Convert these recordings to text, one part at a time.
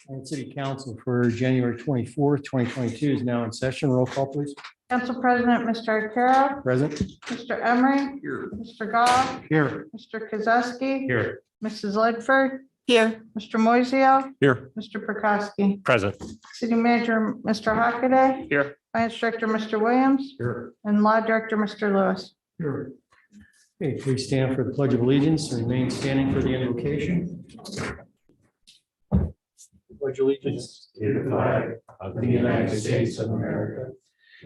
And City Council for January 24th, 2022 is now in session. Roll call, please. Council President, Mr. Arcaro, Present. Mr. Emery, Here. Mr. Goff, Here. Mr. Kozowski, Here. Mrs. Ledford. Here. Mr. Moiseo, Here. Mr. Prokowski, Present. City Manager, Mr. Hockaday, Here. Finance Director, Mr. Williams, Here. and Law Director, Mr. Lewis. Here. Okay, please stand for the Pledge of Allegiance and remain standing for the invocation. Pledge allegiance to the flag of the United States of America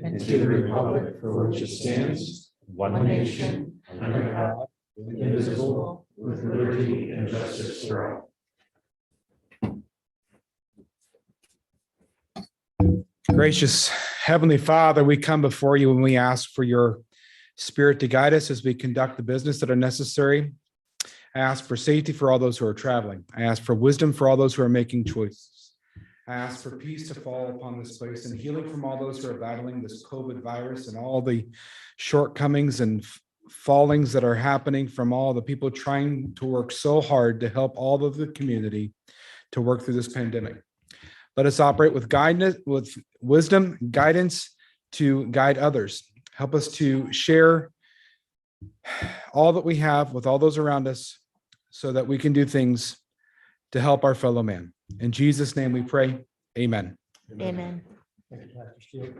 and to the republic for which it stands, one nation, under God, indivisible, with liberty and justice for all. Gracious Heavenly Father, we come before you and we ask for your Spirit to guide us as we conduct the business that are necessary. I ask for safety for all those who are traveling. I ask for wisdom for all those who are making choices. I ask for peace to fall upon this place and healing from all those who are battling this COVID virus and all the shortcomings and fallings that are happening from all the people trying to work so hard to help all of the community to work through this pandemic. Let us operate with guidance, with wisdom, guidance to guide others. Help us to share all that we have with all those around us so that we can do things to help our fellow man. In Jesus' name we pray. Amen. Amen. Thank you, Pastor Steele.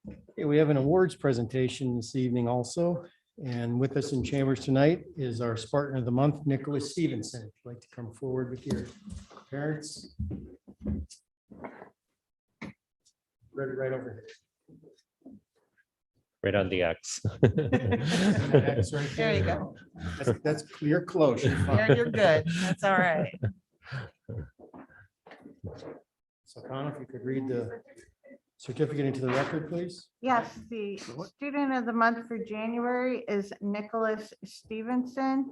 Okay, we have an awards presentation this evening also. And with us in chambers tonight is our Spartan of the Month, Nicholas Stevenson. If you'd like to come forward with your parents. Right over Right on the X. here. There you go. That's clear close. You're fine. Yeah, you're good. That's all right. So Connor, if you could read the certificate into the record, please. Yes, the student of the month for January is Nicholas Stevenson.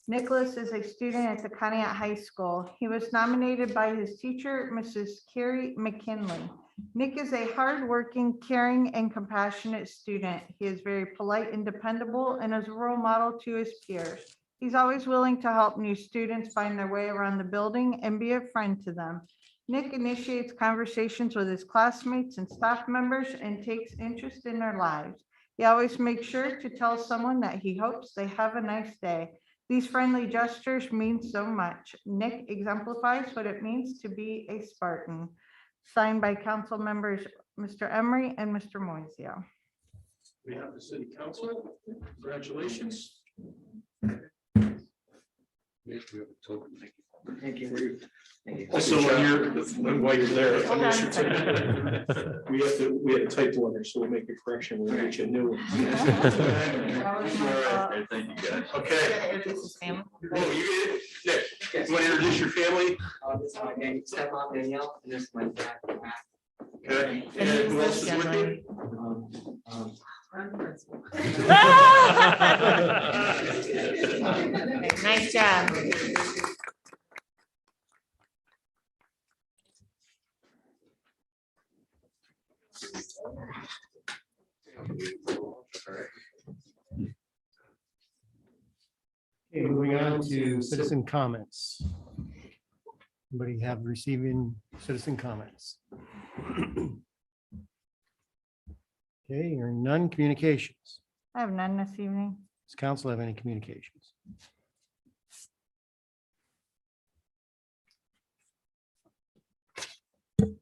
Nicholas is a student at the Conneaut High School. He was nominated by his teacher, Mrs. Carrie McKinley. Nick is a hardworking, caring, and compassionate student. He is very polite and dependable and is a role model to his peers. He's always willing to help new students find their way around the building and be a friend to them. Nick initiates conversations with his classmates and staff members and takes interest in their lives. He always makes sure to tell someone that he hopes they have a nice day. These friendly gestures mean so much. Nick exemplifies what it means to be a Spartan. Signed by council members, Mr. Emery and Mr. Moiseo. We have the city council. Congratulations. Thank you. Also, while you're there, on your certificate, we have to typo in there, so we'll make a correction. We'll get you a new one. That was my fault. Thank you, guys. Okay. Introduce his family. Oh, you get it? Nick, you want to introduce your family? This is my stepmom Danielle, and this is my dad, Matt. Okay. And who else is with you? Nice job. Okay, moving on to citizen comments. Anybody have receiving citizen comments? Okay, hearing none. Communications. I have none this evening. Does council have any communications? Okay,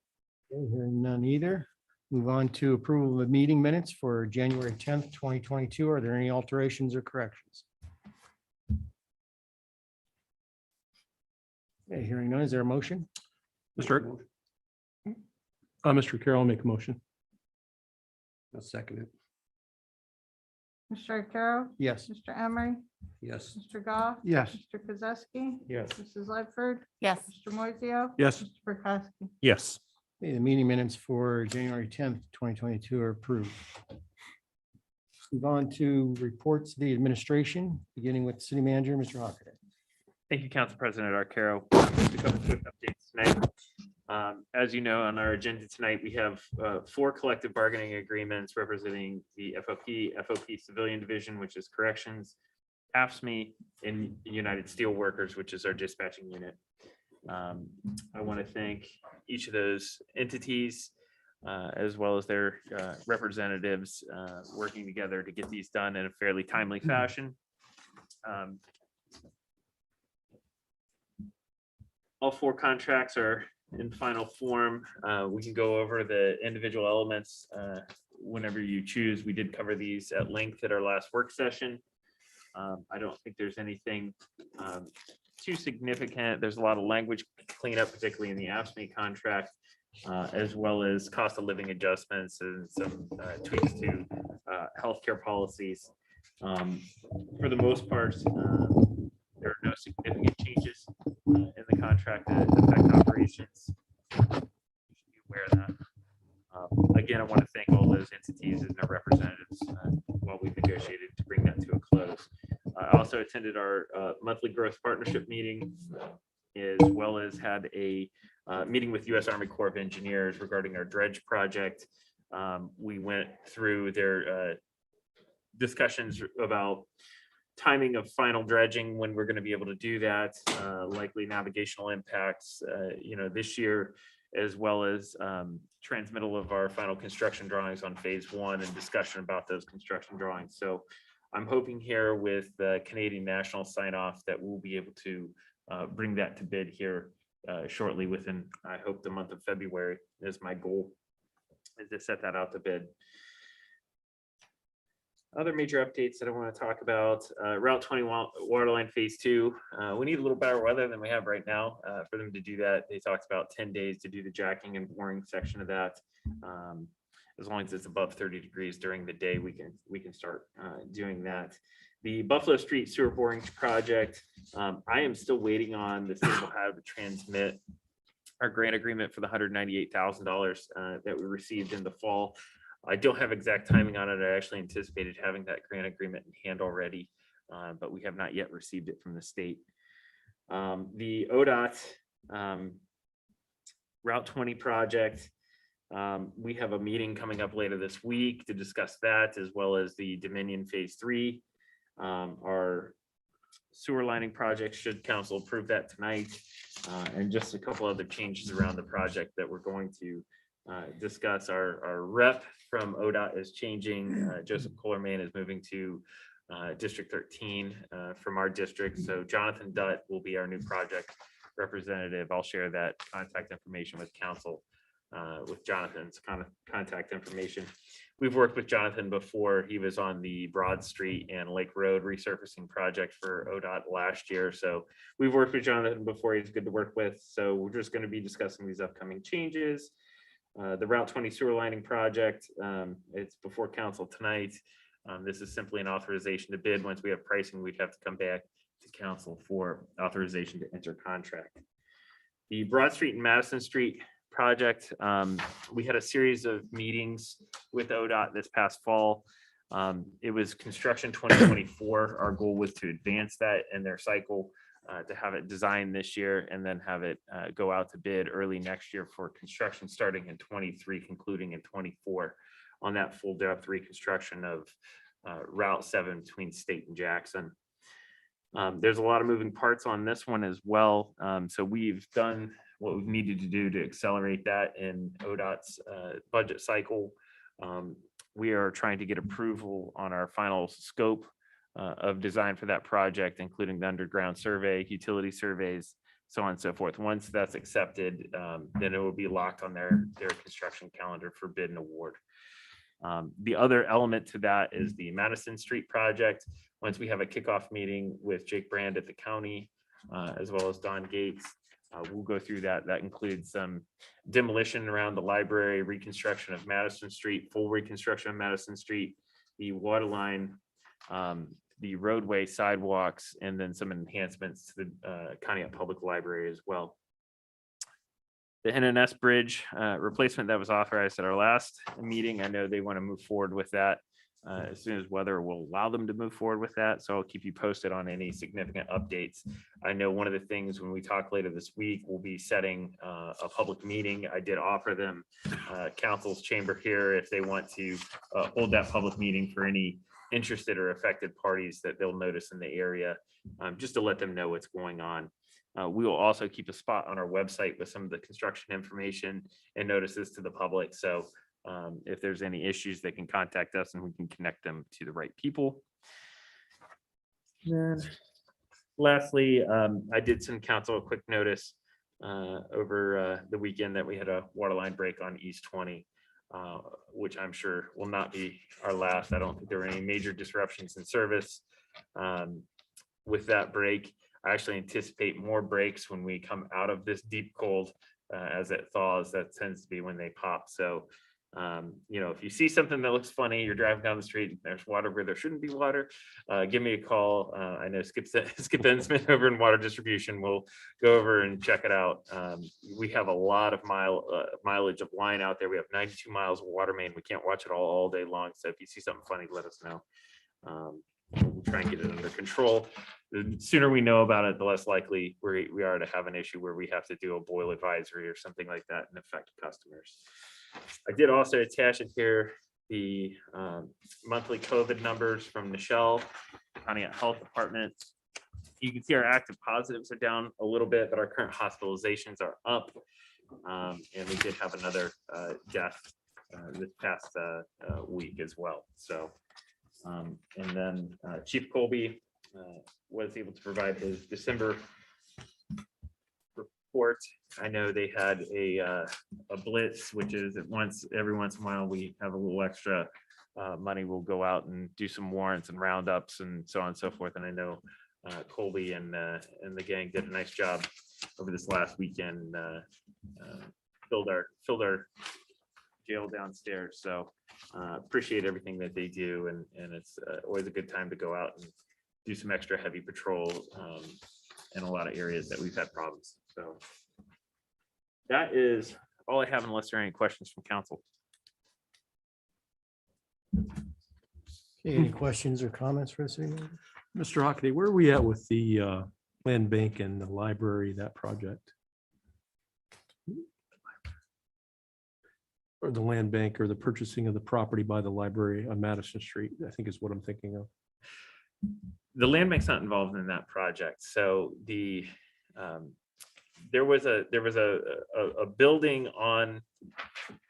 hearing none either. Move on to approval of the meeting minutes for January 10th, 2022. Are there any alterations or corrections? Okay, hearing none. Is there a motion? Mr. Carroll, make a motion. I'll second it. Mr. Arcaro, Yes. Mr. Emery, Yes. Mr. Goff, Yes. Mr. Kozowski, Yes. Mrs. Ledford, Yes. Mr. Moiseo, Yes. Mr. Prokowski. Yes. Okay, the meeting minutes for January 10th, 2022 are approved. Move on to reports of the administration, beginning with city manager, Mr. Hockaday. Thank you, Council President Arcaro. Just a couple quick updates tonight. As you know, on our agenda tonight, we have 4 collective bargaining agreements representing the FOP Civilian Division, which is corrections, AFSCME, and United Steelworkers, which is our dispatching unit. I want to thank each of those entities as well as their representatives working together to get these done in a fairly timely fashion. All 4 contracts are in final form. We can go over the individual elements whenever you choose. We did cover these at length at our last work session. I don't think there's anything too significant. There's a lot of language cleanup, particularly in the AFSCME contract, as well as cost of living adjustments and some tweaks to healthcare policies. For the most part, there are no significant changes in the contract that affect operations. You should be aware of that. Again, I want to thank all those entities and their representatives while we negotiated to bring that to a close. I also attended our monthly growth partnership meeting, as well as had a meeting with U.S. Army Corps of Engineers regarding our dredge project. We went through their discussions about timing of final dredging, when we're going to be able to do that, likely navigational impacts, this year, as well as transmittal of our final construction drawings on phase 1 and discussion about those construction drawings. So I'm hoping here with the Canadian National sign off that we'll be able to bring that to bid here shortly within, I hope, the month of February is my goal, is to set that out to bid. Other major updates that I want to talk about, Route 20 Waterline Phase 2. We need a little better weather than we have right now for them to do that. They talked about 10 days to do the jacking and boring section of that. As long as it's above 30 degrees during the day, we can start doing that. The Buffalo Street Sewer Boring Project, I am still waiting on the state of Ohio to transmit our grant agreement for the $198,000 that we received in the fall. I don't have exact timing on it. I actually anticipated having that grant agreement in hand already, but we have not yet received it from the state. The ODOT Route 20 project, we have a meeting coming up later this week to discuss that, as well as the Dominion Phase 3. Our sewer lining project, should council approve that tonight, and just a couple other changes around the project that we're going to discuss. Our rep from ODOT is changing. Joseph Kohlerman is moving to District 13 from our district. So Jonathan Dutt will be our new project representative. I'll share that contact information with council with Jonathan's contact information. We've worked with Jonathan before. He was on the Broad Street and Lake Road resurfacing project for ODOT last year. So we've worked with Jonathan before. He's good to work with. So we're just going to be discussing these upcoming changes. The Route 20 sewer lining project, it's before council tonight. This is simply an authorization to bid. Once we have pricing, we'd have to come back to council for authorization to enter contract. The Broad Street and Madison Street project, we had a series of meetings with ODOT this past fall. It was construction 2024. Our goal was to advance that in their cycle, to have it designed this year and then have it go out to bid early next year for construction starting in 23, concluding in 24 on that full depth reconstruction of Route 7 between State and Jackson. There's a lot of moving parts on this one as well. So we've done what we've needed to do to accelerate that in ODOT's budget cycle. We are trying to get approval on our final scope of design for that project, including the underground survey, utility surveys, so on and so forth. Once that's accepted, then it will be locked on their construction calendar for bid and award. The other element to that is the Madison Street project. Once we have a kickoff meeting with Jake Brand at the county, as well as Don Gates, we'll go through that. That includes some demolition around the library, reconstruction of Madison Street, full reconstruction of Madison Street, the water line, the roadway, sidewalks, and then some enhancements to the Conneaut Public Library as well. the NNS Bridge replacement that was authorized at our last meeting. I know they want to move forward with that as soon as weather will allow them to move forward with that. So I'll keep you posted on any significant updates. I know one of the things when we talk later this week, we'll be setting a public meeting. I did offer them council's chamber here if they want to hold that public meeting for any interested or affected parties that they'll notice in the area, just to let them know what's going on. We will also keep a spot on our website with some of the construction information and notices to the public. So if there's any issues, they can contact us and we can connect them to the right people. Then lastly, I did send council a quick notice over the weekend that we had a water line break on East 20, which I'm sure will not be our last. I don't think there were any major disruptions in service with that break. I actually anticipate more breaks when we come out of this deep cold as it thaws. That tends to be when they pop. So, if you see something that looks funny, you're driving down the street, and there's water where there shouldn't be water, give me a call. I know Skip Ensmith over in water distribution will go over and check it out. We have a lot of mileage of line out there. We have 92 miles of water main. We can't watch it all day long. So if you see something funny, let us know. We'll try and get it under control. The sooner we know about it, the less likely we are to have an issue where we have to do a boil advisory or something like that and affect customers. I did also attach it here, the monthly COVID numbers from Nichelle, Pontiac Health Department. You can see our active positives are down a little bit, but our current hospitalizations are up. And we did have another death this past week as well. So, and then Chief Colby was able to provide his December report. I know they had a blitz, which is every once in a while we have a little extra money. We'll go out and do some warrants and roundups and so on and so forth. And I know Colby and the gang did a nice job over this last weekend. Filled our jail downstairs. So appreciate everything that they do, and it's always a good time to go out and do some extra heavy patrol in a lot of areas that we've had problems. So that is all I have, unless there are any questions from council. Okay, any questions or comments for us? Mr. Hockaday, where are we at with the land bank and the library, that project? Or the land bank or the purchasing of the property by the library on Madison Street, I think is what I'm thinking of. The land bank's not involved in that project. So there was a building on,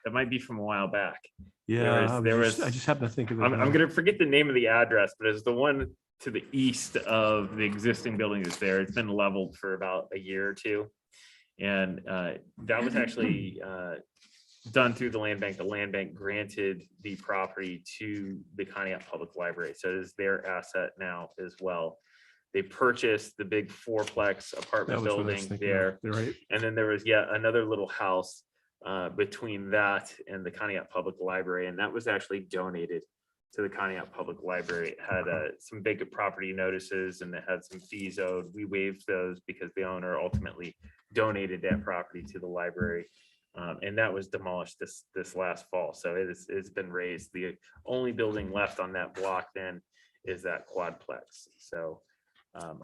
that might be from a while back. Yeah, I I just happen to think of it. I'm gonna forget the name of the address, but it's the one to the east of the existing building that's there. It's been leveled for about a year or two. And that was actually done through the land bank. The land bank granted the property to the Conneaut Public Library. So it is their asset now as well. They purchased the big fourplex apartment building there. Right. And then there was yet another little house between that and the Conneaut Public Library. And that was actually donated to the Conneaut Public Library. It had some vacant property notices and it had some fees owed. We waived those because the owner ultimately donated that property to the library. And that was demolished this last fall. So it's been raised. The only building left on that block then is that quadplex. So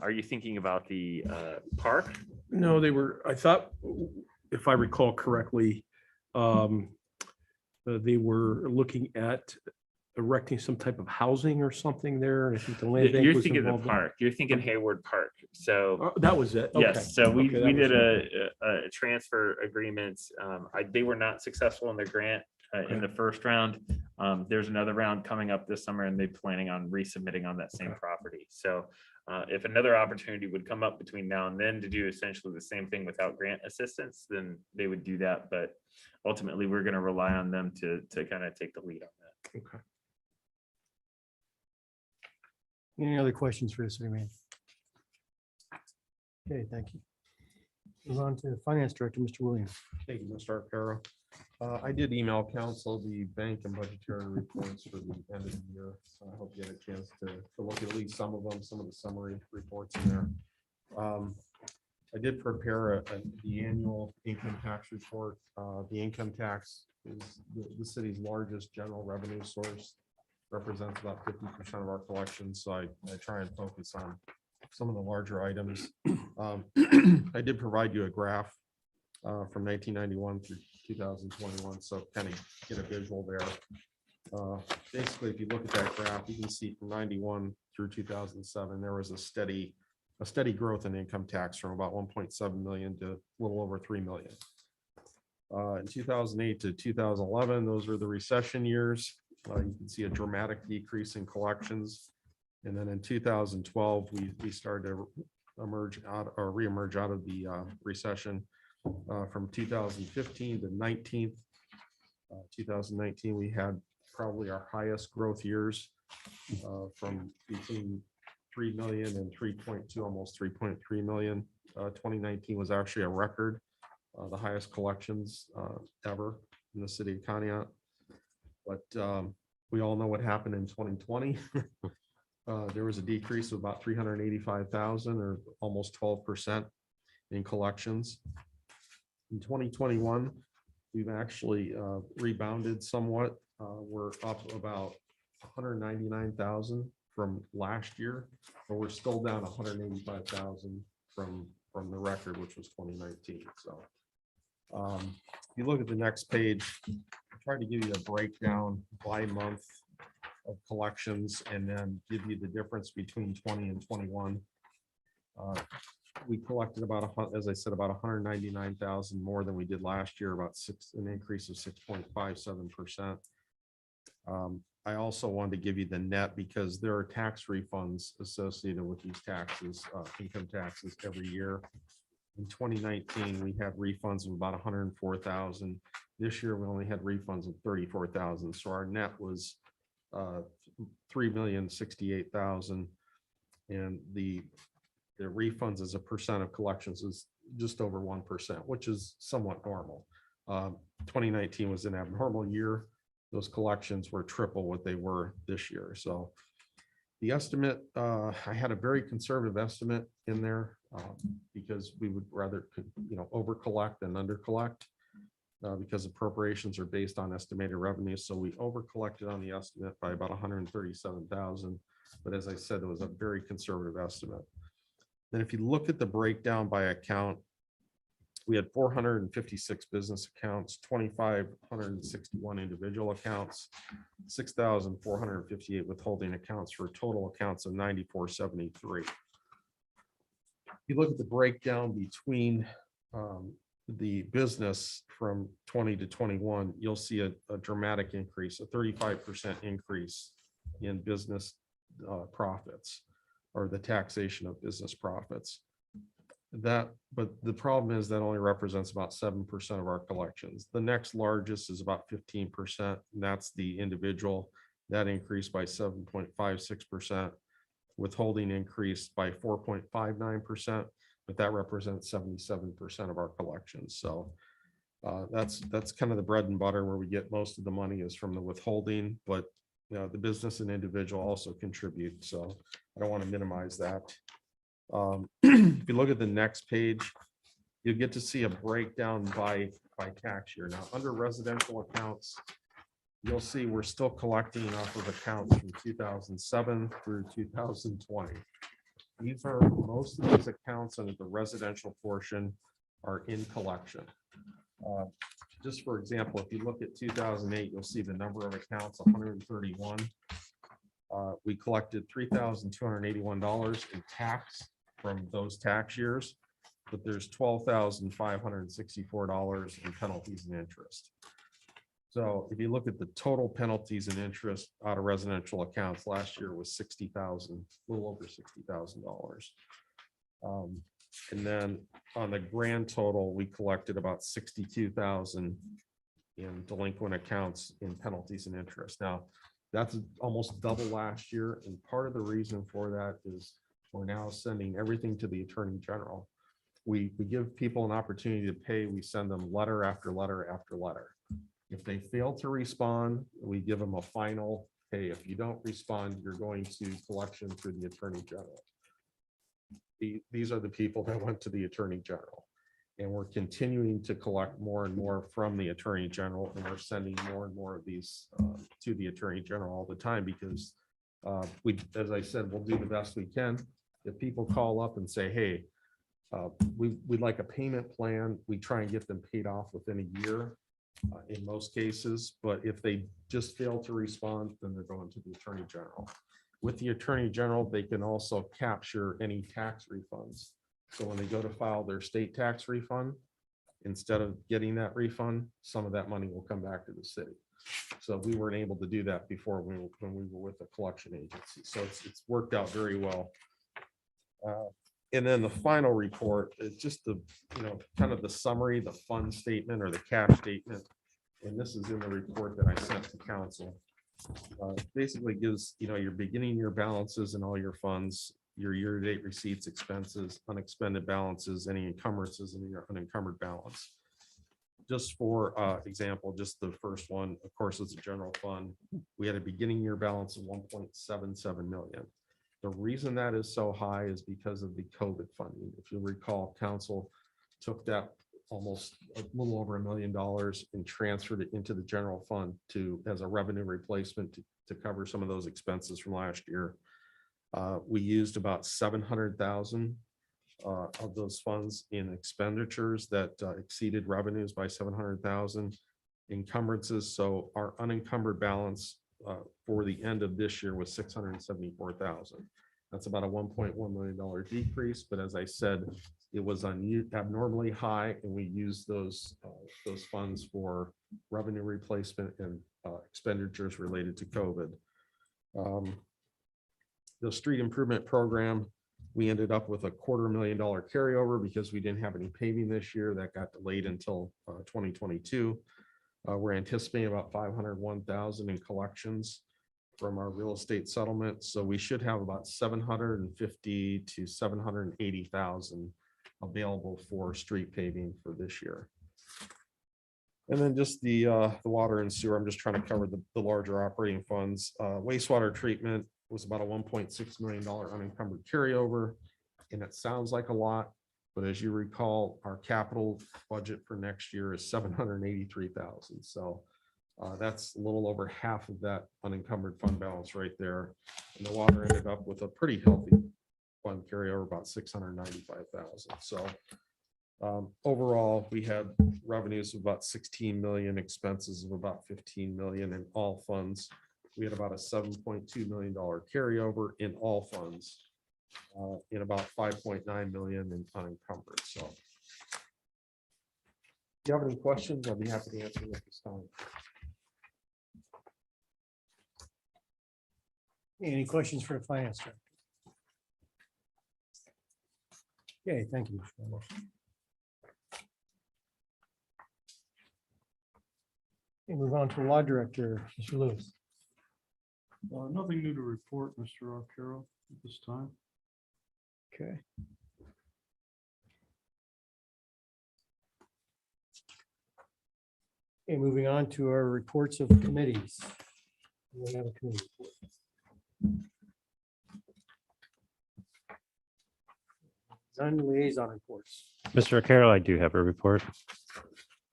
are you thinking about the park? No, I thought, if I recall correctly, they were looking at erecting some type of housing or something there. And I think the land bank You're was thinking the involved in- park. You're thinking Hayward Park. So That was it. Okay. yes, so we Okay, that did was a transfer agreement. They were not successful in their grant in the first round. There's another round coming up this summer and they're planning on resubmitting on that same property. So if another opportunity would come up between now and then to do essentially the same thing without grant assistance, then they would do that. But ultimately, we're going to rely on them to kind of take the lead on that. Okay. Any other questions for the city manager? Okay, thank you. Move on to the finance director, Mr. Williams. Thank you, Mr. Arcaro. I did email council the bank and budgetary reports for the end of the year. So I hope you had a chance to look at least some of them, some of the summary reports in there. I did prepare the annual income tax report. The income tax is the city's largest general revenue source. Represents about 50% of our collections, so I try and focus on some of the larger items. I did provide you a graph from 1991 through 2021, so kind of get a visual there. Basically, if you look at that graph, you can see from 91 through 2007, there was a steady growth in income tax from about 1.7 million to a little over 3 million. In 2008 to 2011, those were the recession years. You can see a dramatic decrease in collections. And then in 2012, we started to reemerge out of the recession. From 2015 to 2019, we had probably our highest growth years from between 3 million and 3.2, almost 3.3 million. 2019 was actually a record, the highest collections ever in the city of Conneaut. But we all know what happened in 2020. There was a decrease of about 385,000 or almost 12% in collections. In 2021, we've actually rebounded somewhat. We're up about 199,000 from last year, but we're still down 185,000 from the record, which was 2019. So if you look at the next page, I tried to give you a breakdown by month of collections and then give you the difference between 20 and 21. We collected as I said, about 199,000 more than we did last year, an increase of 6.57%. I also wanted to give you the net because there are tax refunds associated with these taxes, income taxes every year. In 2019, we had refunds of about 104,000. This year, we only had refunds of 34,000. So our net was 3,068,000, and the refunds as a percent of collections is just over 1%, which is somewhat normal. 2019 was an abnormal year. Those collections were triple what they were this year. So the estimate, I had a very conservative estimate in there because we would rather, over collect than under collect because appropriations are based on estimated revenue. So we over collected on the estimate by about 137,000. But as I said, it was a very conservative estimate. Then if you look at the breakdown by account, we had 456 business accounts, 2,561 individual accounts, 6,458 withholding accounts for total accounts of 9,473. If you look at the breakdown between the business from 20 to 21, you'll see a dramatic increase, a 35% increase in business profits or the taxation of business profits. But the problem is that only represents about 7% of our collections. The next largest is about 15%, and that's the individual. That increased by 7.56%. Withholding increased by 4.59%, but that represents 77% of our collections. So that's kind of the bread and butter where we get most of the money is from the withholding, but the business and individual also contribute. So I don't want to minimize that. If you look at the next page, you'll get to see a breakdown by tax year. Now, under residential accounts, you'll see we're still collecting off of accounts from 2007 through 2020. Most of these accounts under the residential portion are in collection. Just for example, if you look at 2008, you'll see the number of accounts, 131. We collected $3,281 in tax from those tax years, but there's $12,564 in penalties and interest. So if you look at the total penalties and interest out of residential accounts, last year was $60,000, a little over $60,000. And then on the grand total, we collected about $62,000 in delinquent accounts in penalties and interest. Now, that's almost double last year. And part of the reason for that is we're now sending everything to the Attorney General. We give people an opportunity to pay. We send them letter after letter after letter. If they fail to respond, we give them a final, hey, if you don't respond, you're going to collection through the Attorney General. these are the people that went to the Attorney General. And we're continuing to collect more and more from the Attorney General, and we're sending more and more of these to the Attorney General all the time because as I said, we'll do the best we can. If people call up and say, hey, we'd like a payment plan, we try and get them paid off within a year in most cases. But if they just fail to respond, then they're going to the Attorney General. With the Attorney General, they can also capture any tax refunds. So when they go to file their state tax refund, instead of getting that refund, some of that money will come back to the city. So we weren't able to do that before when we were with the collection agency. So it's worked out very well. And then the final report is just the, kind of the summary, the fund statement or the cash statement. And this is in the report that I sent to council. Basically gives, your beginning year balances and all your funds, your year-to-date receipts, expenses, unexpended balances, any encumbrances in your unencumbered balance. Just for example, just the first one, of course, is a general fund. We had a beginning year balance of 1.77 million. The reason that is so high is because of the COVID funding. If you recall, council took that almost a little over $1 million and transferred it into the general fund as a revenue replacement to cover some of those expenses from last year. We used about 700,000 of those funds in expenditures that exceeded revenues by 700,000 encumbrances. So our unencumbered balance for the end of this year was 674,000. That's about a $1.1 million decrease. But as I said, it was abnormally high, and we used those funds for revenue replacement and expenditures related to COVID. The street improvement program, we ended up with a $250,000 carryover because we didn't have any paving this year. That got delayed until 2022. We're anticipating about 501,000 in collections from our real estate settlement. So we should have about 750 to 780,000 available for street paving for this year. And then just the water and sewer, I'm just trying to cover the larger operating funds. Wastewater treatment was about a $1.6 million unencumbered carryover. And it sounds like a lot, but as you recall, our capital budget for next year is 783,000. So that's a little over half of that unencumbered fund balance right there. And the water ended up with a pretty healthy fund carryover, about 695,000. So overall, we had revenues of about 16 million, expenses of about 15 million in all funds. We had about a $7.2 million carryover in all funds, in about 5.9 million in unencumbered. So if you have any questions, I'll be happy to answer them at this time. Any questions for the finance director? Okay, thank you, Mr. Ramos. Okay, move on to law director, Mr. Lewis. Nothing new to report, Mr. Arcaro, at this time. Okay. Okay, moving on to our reports of committees. We have a committee report. None liaison reports. Mr. Carroll, I do have a report.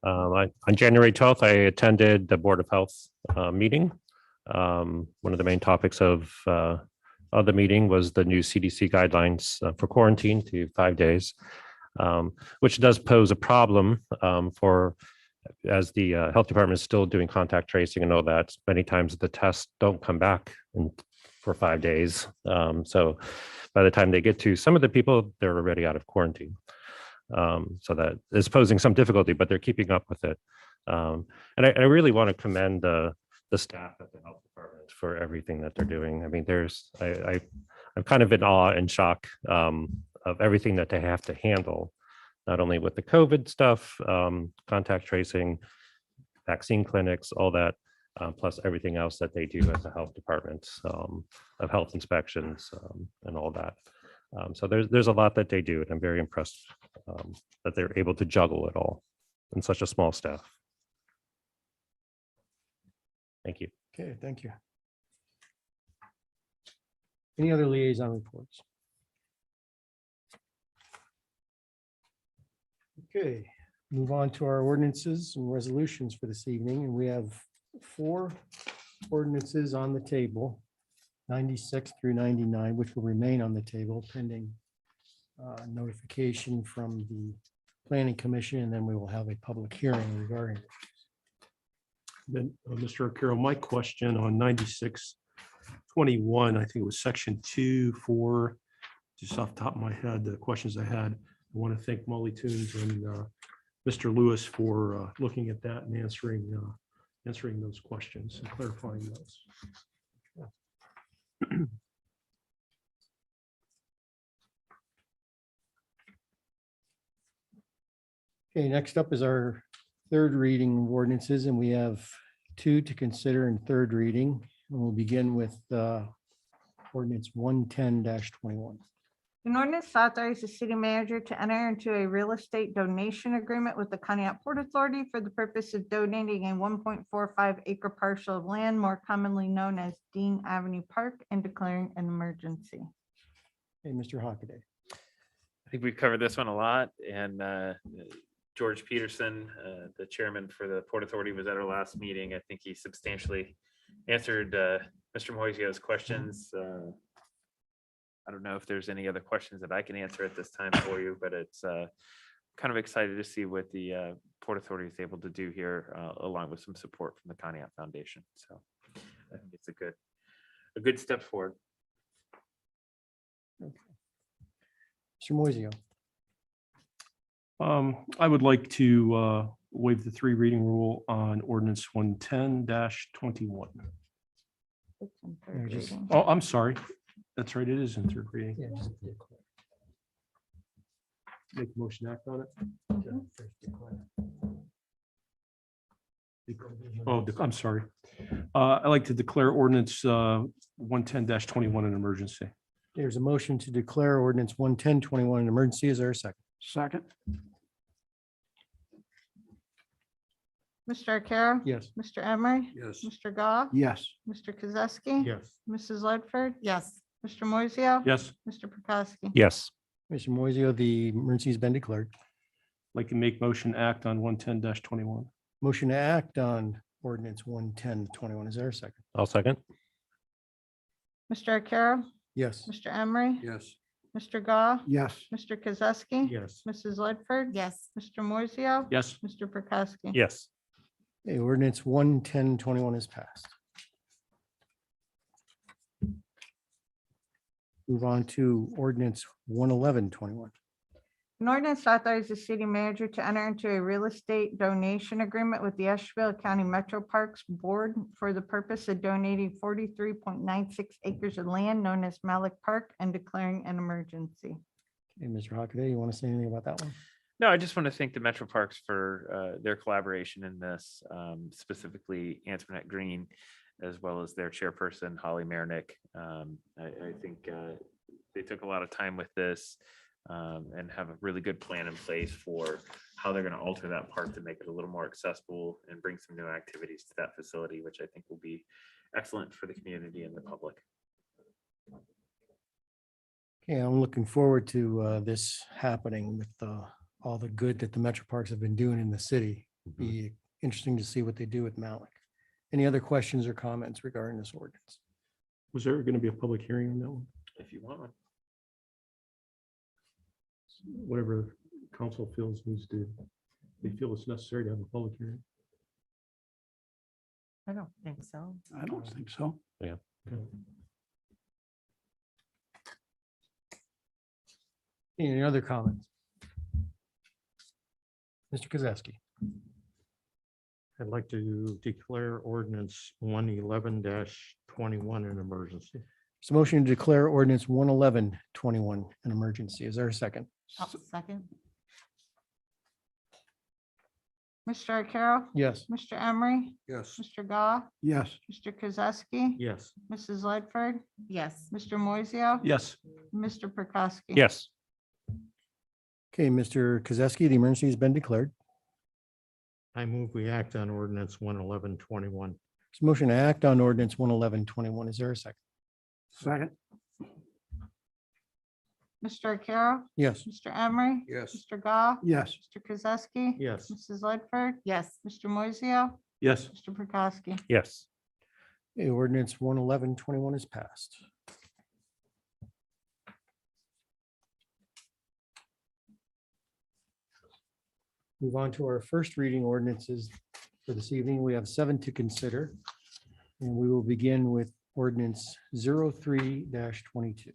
On January 12th, I attended the Board of Health meeting. One of the main topics of the meeting was the new CDC guidelines for quarantine to 5 days, which does pose a problem as the health department is still doing contact tracing and all that. Many times the tests don't come back for 5 days. So by the time they get to some of the people, they're already out of quarantine. So that is posing some difficulty, but they're keeping up with it. And I really want to commend the staff at the health department for everything that they're doing. I mean, I'm kind of in awe and shock of everything that they have to handle, not only with the COVID stuff, contact tracing, vaccine clinics, all that, plus everything else that they do as a health department, of health inspections and all that. So there's a lot that they do, and I'm very impressed that they're able to juggle it all in such a small staff. Thank you. Okay, thank you. Any other liaison reports? Okay, move on to our ordinances and resolutions for this evening, and we have 4 ordinances on the table, 96 through 99, which will remain on the table pending notification from the planning commission, and then we will have a public hearing regarding it. Then, Mr. Carroll, my question on 9621, I think it was section 2, 4, just off the top of my head, the questions I had. I want to thank Molly Tunes and Mr. Lewis for looking at that and answering those questions and clarifying those. Okay, next up is our 3rd reading of ordinances, and we have 2 to consider in 3rd reading. And we'll begin with ordinance 110-21. An ordinance authorizes the city manager to enter into a real estate donation agreement with the Conneaut Port Authority for the purpose of donating a 1.45 acre parcel of land more commonly known as Dean Avenue Park and declaring an emergency. Hey, Mr. Hockaday. I think we've covered this one a lot, and George Peterson, the chairman for the Port Authority, was at our last meeting. I think he substantially answered Mr. Moisio's questions. I don't know if there's any other questions that I can answer at this time for you, but it's kind of excited to see what the Port Authority is able to do here, along with some support from the Conneaut Foundation. So I think it's a good step forward. Mr. Moisio. I would like to waive the 3 reading rule on ordinance 110-21. It's in third just- reading. Oh, I'm sorry. That's right. It is in 3rd reading. Yeah, just Make a motion to act on it. Oh, I'm sorry. I'd like to declare ordinance 110-21 an emergency. There's a motion to declare ordinance 110-21 an emergency. Is there a second? Second. Mr. Arcaro? Yes. Mr. Emery? Yes. Mr. Goff? Yes. Mr. Kozowski? Yes. Mrs. Ledford? yes, Mr. Moiseo? Yes, Mr. Prokowski? Yes, Mr. Moisio, the emergency has been declared. like to make motion to act on 110-21. Motion to act on ordinance 110-21. Is there a second? I'll second. Mr. Arcaro? Yes. Mr. Emery? Yes. Mr. Goff? Yes. Mr. Kozowski? Yes. Mrs. Ledford? yes, Mr. Moiseo? Yes, Mr. Prokowski? Yes, Okay, ordinance 110-21 is passed. Move on to ordinance 111-21. An ordinance authorizes the city manager to enter into a real estate donation agreement with the Asheville County Metro Parks Board for the purpose of donating 43.96 acres of land known as Malik Park and declaring an emergency. Okay, Mr. Hockaday, you want to say anything about that one? No, I just want to thank the Metro Parks for their collaboration in this, specifically Antoinette Green, as well as their chairperson, Holly Marinick. I think they took a lot of time with this and have a really good plan in place for how they're going to alter that park to make it a little more accessible and bring some new activities to that facility, which I think will be excellent for the community and the public. Okay, I'm looking forward to this happening with all the good that the Metro Parks have been doing in the city. Be interesting to see what they do with Malik. Any other questions or comments regarding this ordinance? was there going to be a public hearing on that one? If you want one. Whatever council feels needs to, they feel it's necessary to have a public hearing. I don't think so. I don't think so. Any other comments? Mr. Kozowski. I'd like to declare ordinance 111-21 an emergency. So motion to declare ordinance 111-21 an emergency. Is there a second? I'll second, Mr. Arcaro? Yes. Mr. Emery? Yes. Mr. Goff? Yes. Mr. Kozowski? Yes. Mrs. Ledford? yes, Mr. Moiseo? Yes, Mr. Prokowski? yes, Okay, Mr. Kozowski, the emergency has been declared. I move we act on ordinance 111-21. So motion to act on ordinance 111-21. Is there a second? Second. Mr. Arcaro? Yes. Mr. Emery? Yes. Mr. Goff? Yes. Mr. Kozowski? Yes. Mrs. Ledford? Yes. Mr. Moiseo? Yes. Mr. Prokowski? Yes. Okay, ordinance 11121 is passed. Move on to our first reading ordinances for this evening. We have 7 to consider. And we will begin with ordinance 03-22.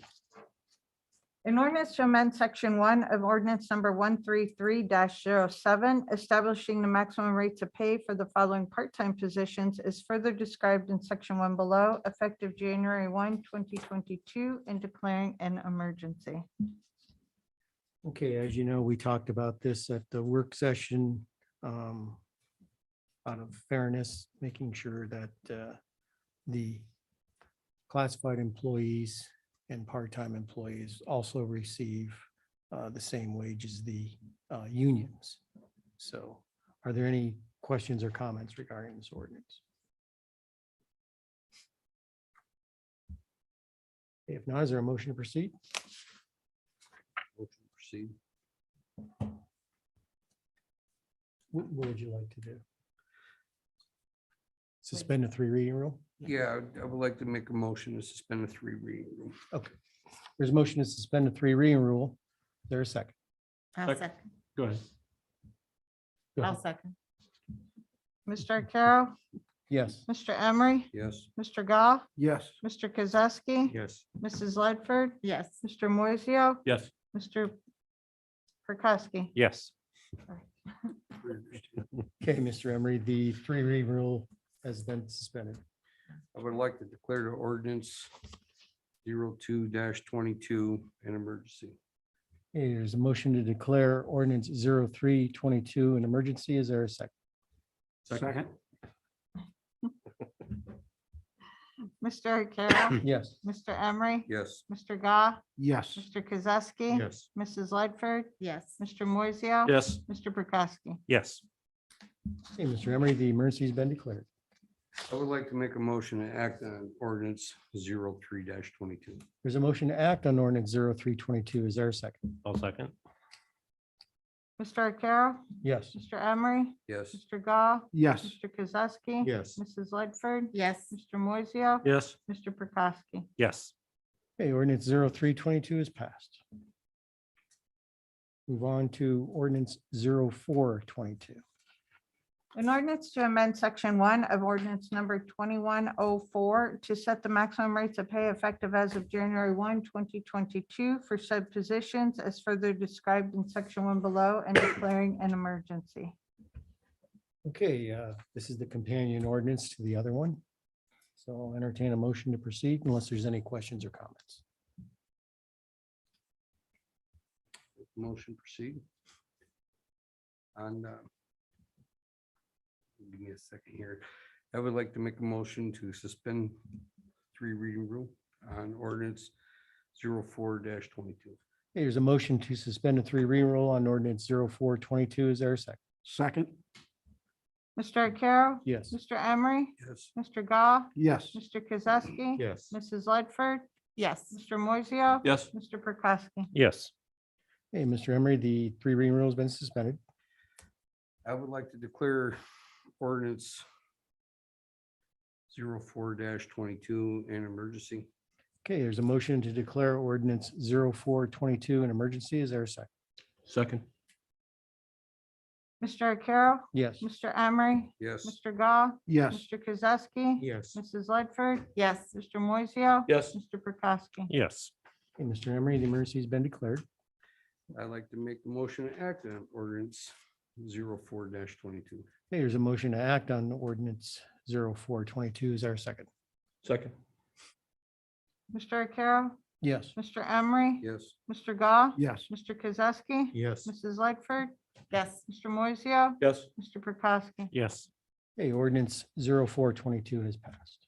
An ordinance to amend section 1 of ordinance number 133-07, establishing the maximum rates of pay for the following part-time positions is further described in section 1 below, effective January 1, 2022, and declaring an emergency. Okay, as you know, we talked about this at the work session. Out of fairness, making sure that the classified employees and part-time employees also receive the same wage as the unions. So are there any questions or comments regarding this ordinance? If not, is there a motion to proceed? Motion to proceed. What would you like to do? Suspend the 3 reading rule? Yeah, I would like to make a motion to suspend the 3 reading rule. Okay. There's a motion to suspend the 3 reading rule. Is there a second? I'll Sec- second. Go ahead. Go I'll ahead. second. Mr. Arcaro? Yes. Mr. Emery? Yes. Mr. Goff? Yes. Mr. Kozowski? Yes. Mrs. Ledford? Yes. Mr. Moiseo? Yes. Mr. Prokowski? Yes. Okay, Mr. Emery, the 3 reading rule has been suspended. I would like to declare the ordinance 02-22 an emergency. Okay, there's a motion to declare ordinance 03-22 an emergency. Is there a second? Second. Mr. Arcaro? Yes. Mr. Emery? Yes. Mr. Goff? Yes. Mr. Kozowski? Yes. Mrs. Ledford? Yes. Mr. Moiseo? Yes. Mr. Prokowski? Yes. Hey, Mr. Emery, the emergency has been declared. I would like to make a motion to act on ordinance 03-22. There's a motion to act on ordinance 03-22. Is there a second? I'll second. Mr. Arcaro? Yes. Mr. Emery? Yes. Mr. Goff? Yes. Mr. Kozowski? Yes. Mrs. Ledford? Yes. Mr. Moiseo? Yes. Mr. Prokowski? Yes. Okay, ordinance 03-22 is passed. Move on to ordinance 04-22. An ordinance to amend section 1 of ordinance number 2104 to set the maximum rates of pay effective as of January 1, 2022 for said positions as further described in section 1 below and declaring an emergency. Okay, this is the companion ordinance to the other one. So I'll entertain a motion to proceed unless there's any questions or comments. Motion proceed. On give me a second here. I would like to make a motion to suspend 3 reading rule on ordinance 04-22. Okay, there's a motion to suspend a 3 reading rule on ordinance 04-22. Is there a second? Second. Mr. Arcaro? Yes. Mr. Emery? Yes. Mr. Goff? Yes. Mr. Kozowski? Yes. Mrs. Ledford? Yes. Mr. Moiseo? Yes. Mr. Prokowski? Yes. Hey, Mr. Emery, the 3 reading rule has been suspended. I would like to declare ordinance 04-22 an emergency. Okay, there's a motion to declare ordinance 04-22 an emergency. Is there a second? Second. Mr. Arcaro? Yes. Mr. Emery? Yes. Mr. Goff? Yes. Mr. Kozowski? Yes. Mrs. Ledford? Yes. Mr. Moiseo? Yes. Mr. Prokowski? Yes. Okay, Mr. Emery, the emergency has been declared. I'd like to make the motion to act on ordinance 04-22. Okay, there's a motion to act on ordinance 04-22. Is there a second? Second. Mr. Arcaro? Yes. Mr. Emery? Yes. Mr. Goff? Yes. Mr. Kozowski? Yes. Mrs. Ledford? Yes. Mr. Moiseo? Yes. Mr. Prokowski? Yes. Okay, ordinance 04-22 has passed.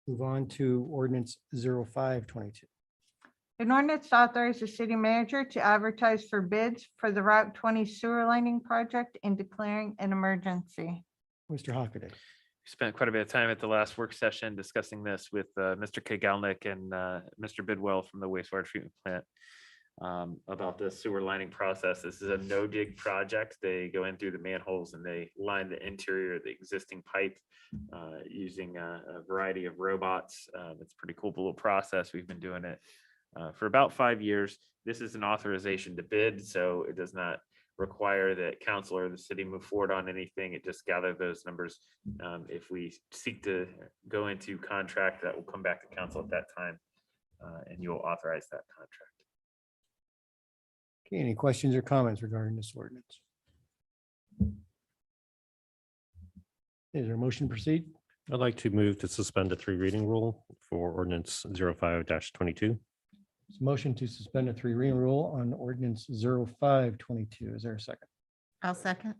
Move on to ordinance 05-22. An ordinance to authorize the city manager to advertise for bids for the Route 20 sewer lining project and declaring an emergency. Mr. Hockaday. spent quite a bit of time at the last work session discussing this with Mr. Kagalnik and Mr. Bidwell from the wastewater treatment plant about the sewer lining process. This is a no dig project. They go in through the manholes and they line the interior of the existing pipe using a variety of robots. It's a pretty cool little process. We've been doing it for about 5 years. This is an authorization to bid, so it does not require that council or the city move forward on anything. It just gather those numbers. If we seek to go into contract, that will come back to council at that time, and you will authorize that contract. Okay, any questions or comments regarding this ordinance? Is there a motion to proceed? I'd like to move to suspend the 3 reading rule for ordinance 05-22. It's a motion to suspend a 3 reading rule on ordinance 05-22. Is there a second? I'll second.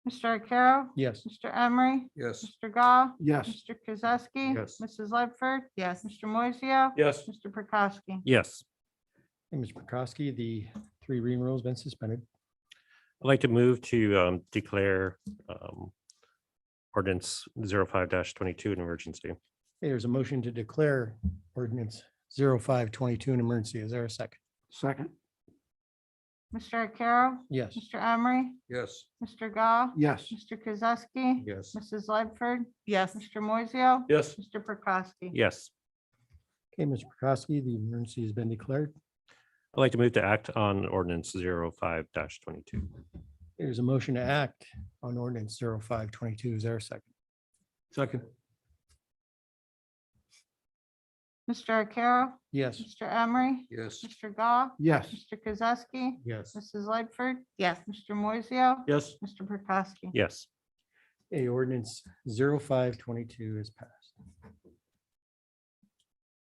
Mr. Arcaro? Yes. Mr. Emery? Yes. Mr. Gah? Yes. Mr. Kozowski? Yes. Mrs. Ledford? Yes. Mr. Moiseo? Yes. Mr. Prokowski? Yes. Hey, Mr. Prokowski, the 3 reading rule has been suspended. I'd like to move to declare ordinance 05-22 an emergency. Hey, there's a motion to declare ordinance 05-22 an emergency. Is there a second? Second. Mr. Arcaro? Yes. Mr. Emery? Yes. Mr. Gah? Yes. Mr. Kozowski? Yes. Mrs. Ledford? Yes. Mr. Moiseo? Yes. Mr. Prokowski? Yes. Okay, Mr. Prokowski, the emergency has been declared. I'd like to move to act on ordinance 05-22. There's a motion to act on ordinance 05-22. Is there a second? Second. Mr. Arcaro? Yes. Mr. Emery? Yes. Mr. Gah? Yes. Mr. Kozowski? Yes. Mrs. Ledford? Yes. Mr. Moiseo? Yes. Mr. Prokowski? Yes. Okay, ordinance 05-22 is passed.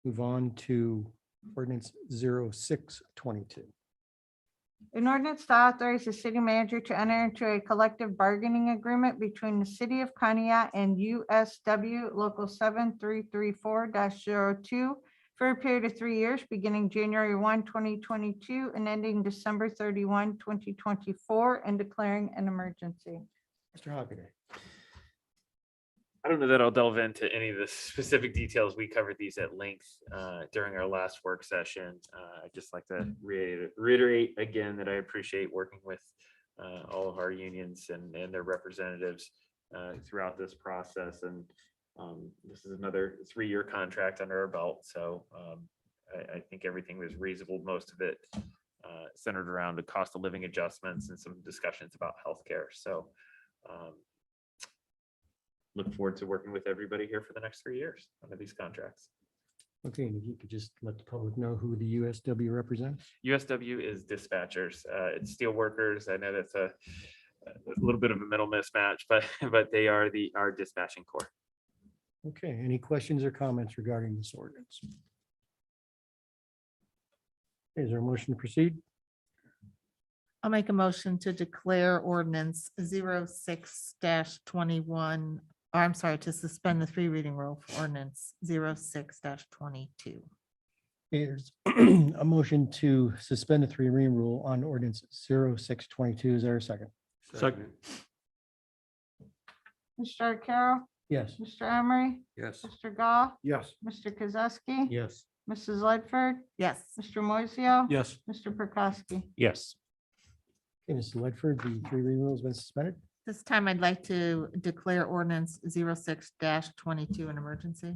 Move on to ordinance 06-22. An ordinance to authorize the city manager to enter into a collective bargaining agreement between the city of Conneaut and USW Local 7334-02 for a period of 3 years, beginning January 1, 2022 and ending December 31, 2024, and declaring an emergency. Mr. Hockaday. I don't know that I'll delve into any of the specific details. We covered these at length during our last work session. I'd just like to reiterate again that I appreciate working with all of our unions and their representatives throughout this process. And this is another 3-year contract under our belt. So I think everything was reasonable. Most of it centered around the cost of living adjustments and some discussions about healthcare. So look forward to working with everybody here for the next 3 years under these contracts. Okay, and if you could just let the public know who the USW represents. USW is dispatchers. It's steel workers. I know that's a little bit of a mental mismatch, but they are our dispatching corps. Okay, any questions or comments regarding this ordinance? Is there a motion to proceed? I'll make a motion to declare ordinance 06-21. I'm sorry, to suspend the 3 reading rule for ordinance 06-22. There's a motion to suspend the 3 reading rule on ordinance 06-22. Is there a second? Second. Mr. Arcaro? Yes. Mr. Emery? Yes. Mr. Gah? Yes. Mr. Kozowski? Yes. Mrs. Ledford? Yes. Mr. Moiseo? Yes. Mr. Prokowski? Yes. Okay, Mrs. Ledford, the 3 reading rule has been suspended. This time I'd like to declare ordinance 06-22 an emergency.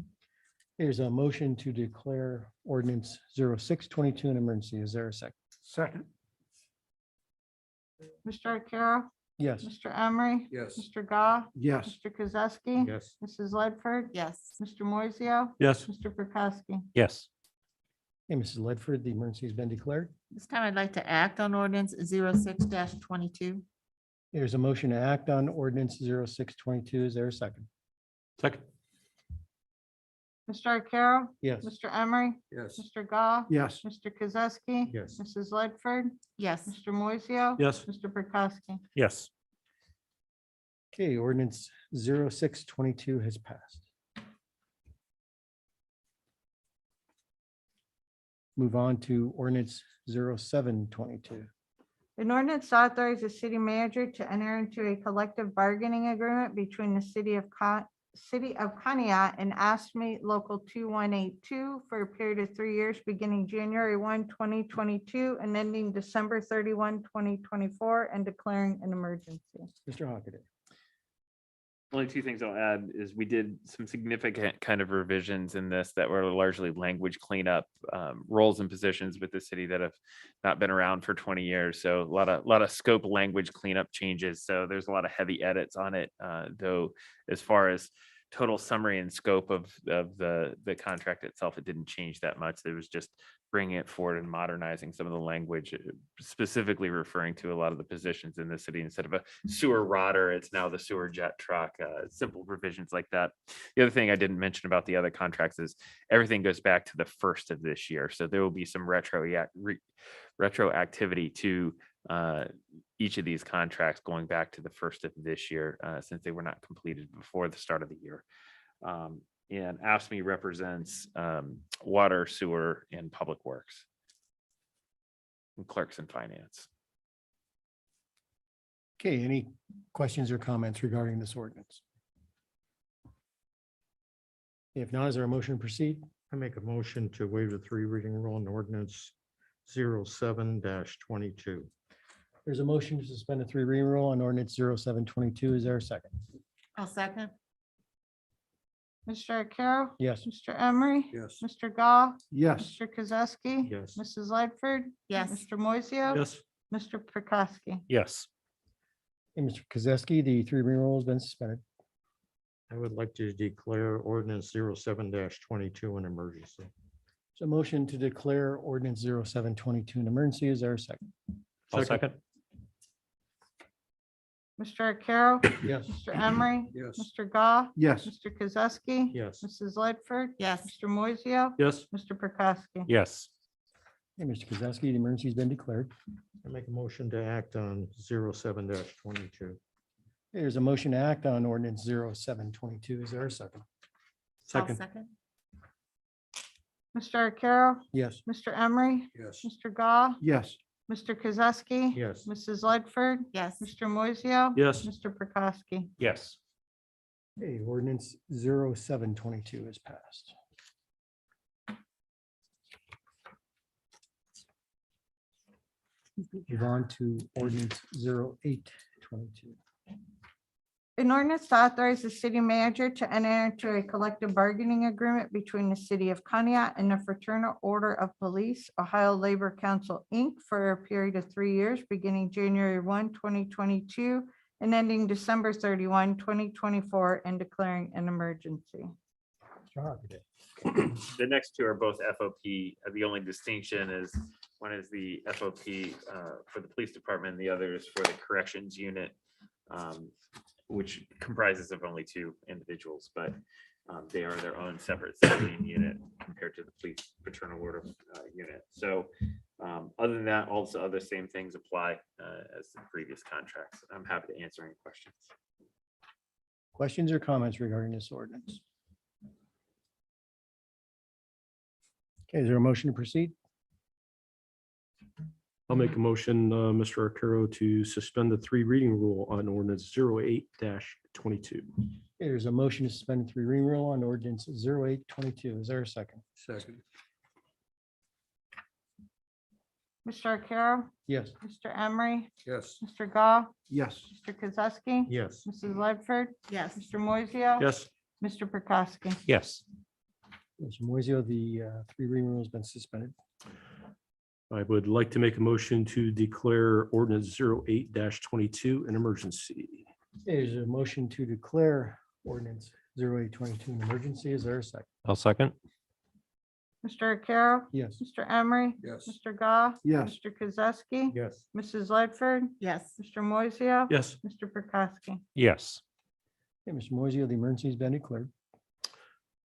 There's a motion to declare ordinance 06-22 an emergency. Is there a second? Second. Mr. Arcaro? Yes. Mr. Emery? Yes. Mr. Gah? Yes. Mr. Kozowski? Yes. Mrs. Ledford? Yes. Mr. Moiseo? Yes. Mr. Prokowski? Yes. Hey, Mrs. Ledford, the emergency has been declared. This time I'd like to act on ordinance 06-22. There's a motion to act on ordinance 06-22. Is there a second? Second. Mr. Arcaro? Yes. Mr. Emery? Yes. Mr. Gah? Yes. Mr. Kozowski? Yes. Mrs. Ledford? Yes. Mr. Moiseo? Yes. Mr. Prokowski? Yes. Okay, ordinance 06-22 has passed. Move on to ordinance 07-22. An ordinance to authorize the city manager to enter into a collective bargaining agreement between the city of Conneaut and ASME Local 2182 for a period of 3 years beginning January 1, 2022 and ending December 31, 2024, and declaring an emergency. Mr. Hockaday. Only two things I'll add is we did some significant kind of revisions in this that were largely language cleanup, roles and positions with the city that have not been around for 20 years. So a lot of scope language cleanup changes. So there's a lot of heavy edits on it, though, as far as total summary and scope of the contract itself, it didn't change that much. It was just bringing it forward and modernizing some of the language, specifically referring to a lot of the positions in the city. Instead of a sewer rotter, it's now the sewer jet truck, simple revisions like that. The other thing I didn't mention about the other contracts is everything goes back to the first of this year. So there will be some retroactivity to each of these contracts going back to the first of this year, since they were not completed before the start of the year. And AFSCME represents water, sewer, and public works, and clerks and finance. Okay, any questions or comments regarding this ordinance? If not, is there a motion to proceed? I make a motion to waive the 3 reading rule on ordinance 07-22. There's a motion to suspend the 3 reading rule on ordinance 0722. Is there a second? I'll second. Mr. Arcaro? Yes. Mr. Emery? Yes. Mr. Goff? Yes. Mr. Kozowski? Yes. Mrs. Lightford? Yes. Mr. Moiseo? Yes. Mr. Prokowski? Yes. And Mr. Kozowski, the 3 reading rule has been suspended. I would like to declare ordinance 07-22 an emergency. So motion to declare ordinance 0722 an emergency. Is there a second? I'll second. Mr. Arcaro? Yes. Mr. Emery? Yes. Mr. Goff? Yes. Mr. Kozowski? Yes. Mrs. Lightford? Yes. Mr. Moiseo? Yes. Mr. Prokowski? Yes. Hey, Mr. Kozowski, the emergency has been declared. I make a motion to act on 07-22. There's a motion to act on ordinance 0722. Is there a second? I'll Second. second. Mr. Arcaro? Yes. Mr. Emery? Yes. Mr. Goff? Yes. Mr. Kozowski? Yes. Mrs. Lightford? Yes. Mr. Moiseo? Yes. Mr. Prokowski? Yes. Okay, ordinance 0722 is passed. Move on to ordinance 0822. An ordinance to authorize the city manager to enter into a collective bargaining agreement between the city of Conneaut and the Fraternal Order of Police, Ohio Labor Council, Inc. for a period of 3 years, beginning January 1, 2022, and ending December 31, 2024, and declaring an emergency. Mr. Hockaday. The next two are both FOP. The only distinction is one is the FOP for the police department, and the other is for the corrections unit, which comprises of only 2 individuals, but they are their own separate civilian unit compared to the police fraternal order unit. So other than that, also other same things apply as the previous contracts. I'm happy to answer any questions. Questions or comments regarding this ordinance? Okay, is there a motion to proceed? I'll make a motion, Mr. Arcaro, to suspend the 3 reading rule on ordinance 08-22. Okay, there's a motion to suspend the 3 reading rule on ordinance 0822. Is there a second? Second. Mr. Arcaro? Yes. Mr. Emery? Yes. Mr. Goff? Yes. Mr. Kozowski? Yes. Mrs. Lightford? Yes. Mr. Moiseo? Yes. Mr. Prokowski? Yes. Mr. Moiseo, the 3 reading rule has been suspended. I would like to make a motion to declare ordinance 08-22 an emergency. Okay, there's a motion to declare ordinance 0822 an emergency. Is there a second? I'll second. Mr. Arcaro? Yes. Mr. Emery? Yes. Mr. Goff? Yes. Mr. Kozowski? Yes. Mrs. Lightford? Yes. Mr. Moiseo? Yes. Mr. Prokowski? Yes. Okay, Mr. Moiseo, the emergency has been declared.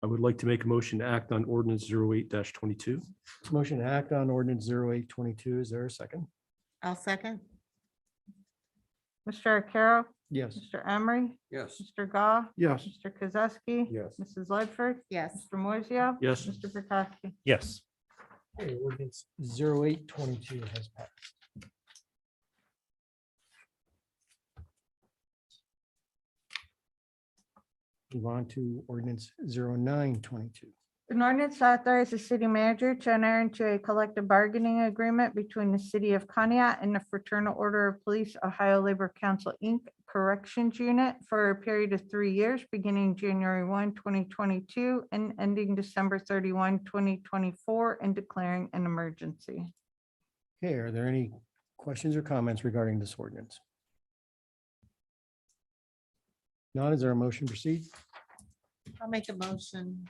I would like to make a motion to act on ordinance 08-22. Motion to act on ordinance 0822. Is there a second? I'll second. Mr. Arcaro? Yes. Mr. Emery? Yes. Mr. Goff? Yes. Mr. Kozowski? Yes. Mrs. Lightford? Yes. Mr. Moiseo? Yes. Mr. Prokowski? Yes. Okay, ordinance 0822 has passed. Move on to ordinance 0922. An ordinance authorizes the city manager to enter into a collective bargaining agreement between the city of Conneaut and the Fraternal Order of Police Ohio Labor Council, Inc. Corrections Unit for a period of 3 years, beginning January 1, 2022, and ending December 31, 2024, and declaring an emergency. Okay, are there any questions or comments regarding this ordinance? Not, is there a motion to proceed? I'll make a motion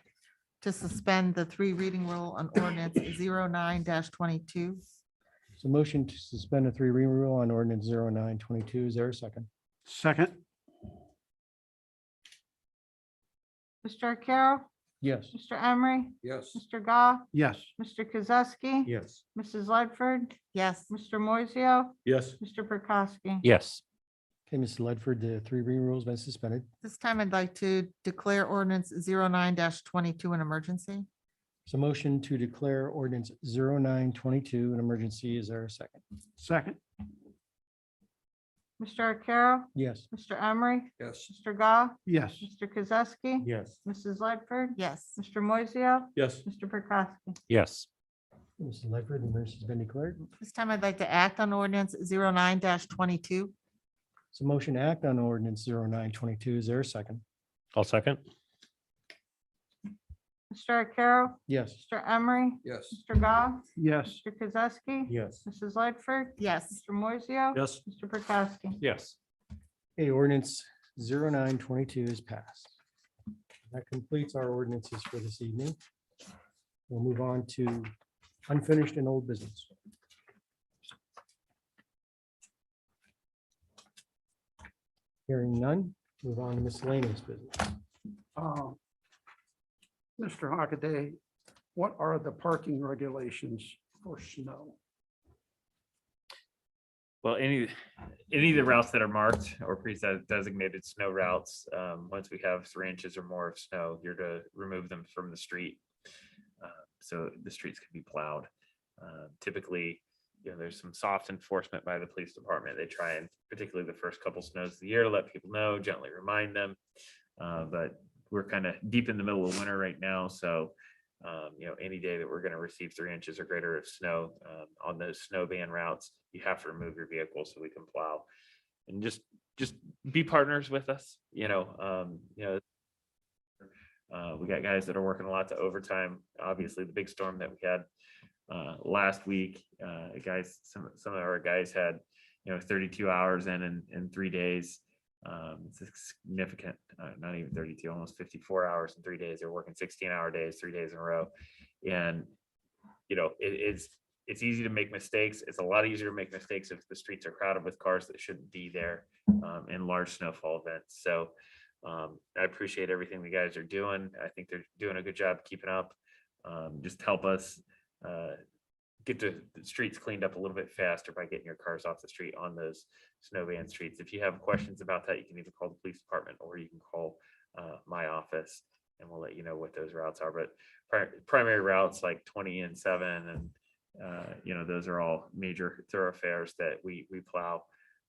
to suspend the 3 reading rule on ordinance 09-22. So motion to suspend the 3 reading rule on ordinance 0922. Is there a second? Second. Mr. Arcaro? Yes. Mr. Emery? Yes. Mr. Goff? Yes. Mr. Kozowski? Yes. Mrs. Ledford? Yes. Mr. Moiseo? Yes. Mr. Prokowski? Yes. Okay, Mrs. Ledford, the 3 reading rule has been suspended. This time I'd like to declare ordinance 09-22 an emergency. So motion to declare ordinance 0922 an emergency. Is there a second? Second. Mr. Arcaro? Yes. Mr. Emery? Yes. Mr. Goff? Yes. Mr. Kozowski? Yes. Mrs. Ledford? Yes. Mr. Moiseo? Yes. Mr. Prokowski? Yes. Mrs. Ledford, the emergency has been declared. This time I'd like to act on ordinance 09-22. So motion to act on ordinance 0922. Is there a second? I'll second. Mr. Arcaro? Yes. Mr. Emery? Yes. Mr. Goff? Yes. Mr. Kozowski? Yes. Mrs. Ledford? Yes. Mr. Moiseo? Yes. Mr. Prokowski? Yes. Okay, ordinance 0922 is passed. That completes our ordinances for this evening. We'll move on to unfinished and old business. Hearing none, move on to miscellaneous business. Mr. Hockaday, what are the parking regulations for snow? Well, any of the routes that are marked or pre-designated snow routes, once we have 3 inches or more of snow, you're to remove them from the street. So the streets can be plowed. Typically, there's some soft enforcement by the police department. They try and, particularly the first couple snows of the year, let people know, gently remind them. But we're kind of deep in the middle of winter right now, so any day that we're going to receive 3 inches or greater of snow on those snow ban routes, you have to remove your vehicle so we can plow. And just be partners with us. We got guys that are working a lot to overtime. Obviously, the big storm that we had last week, some of our guys had 32 hours in 3 days. It's significant, not even 32, almost 54 hours in 3 days. They're working 16-hour days, 3 days in a row. And, it's easy to make mistakes. It's a lot easier to make mistakes if the streets are crowded with cars that shouldn't be there in large snowfall events. So I appreciate everything the guys are doing. I think they're doing a good job keeping up. Just help us get the streets cleaned up a little bit faster by getting your cars off the street on those snow ban streets. If you have questions about that, you can either call the police department or you can call my office and we'll let you know what those routes are. But primary routes like 20 and 7 and those are all major thoroughfares that we plow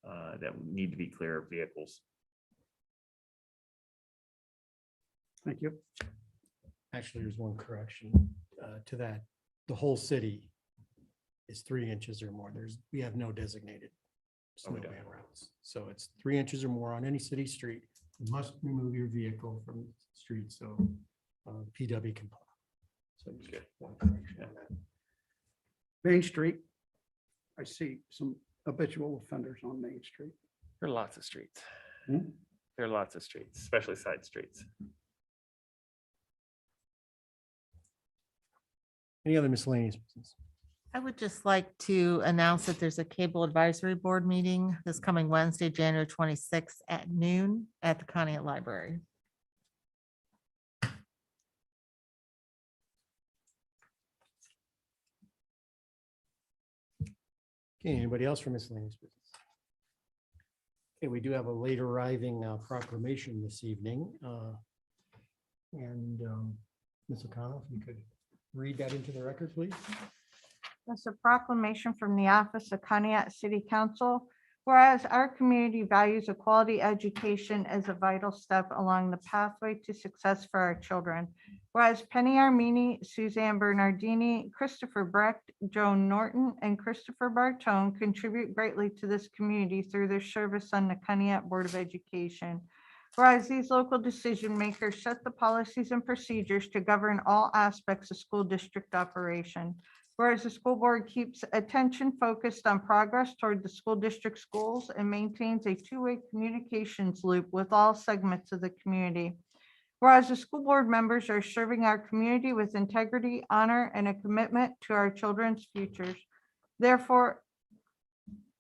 that need to be clear of vehicles. Thank you. Actually, there's one correction to that. The whole city is 3 inches or more. We have no designated Oh, we snow don't. ban routes. So it's 3 inches or more on any city street. You must remove your vehicle from the street so PW can plow. So just Good. one correction on that. Main Street. I see some habitual offenders on Main Street. There are lots of streets. Hmm? There are lots of streets, especially side streets. Any other miscellaneous business? I would just like to announce that there's a cable advisory board meeting this coming Wednesday, January 26th at noon at the Conneaut Library. Okay, anybody else for miscellaneous business? Okay, we do have a late arriving proclamation this evening. And Ms. O'Connell, if you could read that into the record, please. That's a proclamation from the office of Conneaut City Council. Whereas our community values a quality education as a vital step along the pathway to success for our children. Whereas Penny Armini, Suzanne Bernardini, Christopher Brecht, Joan Norton, and Christopher Bartone contribute greatly to this community through their service on the Conneaut Board of Education. Whereas these local decision makers set the policies and procedures to govern all aspects of school district operation. Whereas the school board keeps attention focused on progress toward the school district goals and maintains a two-way communications loop with all segments of the community. Whereas the school board members are serving our community with integrity, honor, and a commitment to our children's futures. Therefore,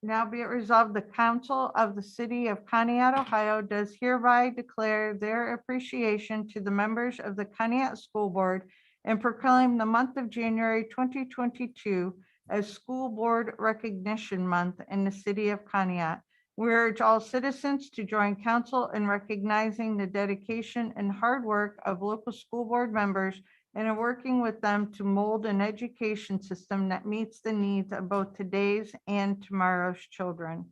now be it resolved, the council of the city of Conneaut, Ohio does hereby declare their appreciation to the members of the Conneaut School Board and proclaim the month of January 2022 as School Board Recognition Month in the city of Conneaut. We urge all citizens to join council in recognizing the dedication and hard work of local school board members and in working with them to mold an education system that meets the needs of both today's and tomorrow's children.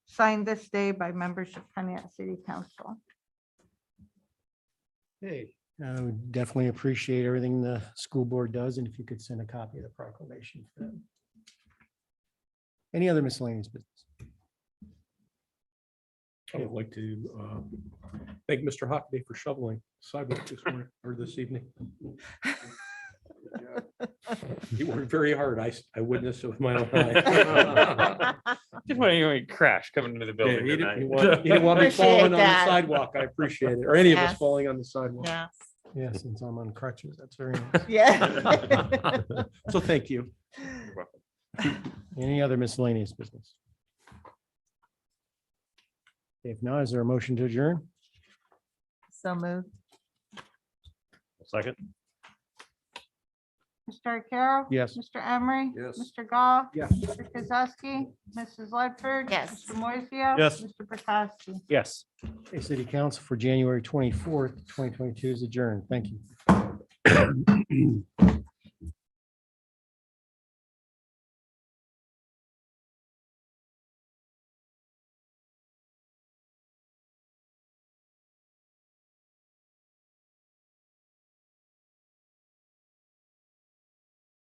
Signed this day by members of Conneaut City Council. Hey, I would definitely appreciate everything the school board does, and if you could send a copy of the proclamation for them. Any other miscellaneous business? I would like to thank Mr. Hockaday for shoveling sidewalk this morning or this evening. He worked very hard. I witnessed it with my own eye. Just when you crash coming into the Yeah, building. He tonight. didn't want me Appreciate falling on the that. sidewalk. I appreciate it. Or any of us Yes. falling on the sidewalk. Yeah. Yeah, since I'm on crutches, that's very nice. Yeah. So thank you. Any other miscellaneous business? If not, is there a motion to adjourn? So moved. Second. Mr. Arcaro? Yes. Mr. Emery? Yes. Mr. Goff? Yes. Mr. Kozowski? Mrs. Ledford? Yes. Mr. Moiseo? Yes. Mr. Prokowski? Yes. Okay, City Council for January 24th, 2022 is adjourned. Thank you.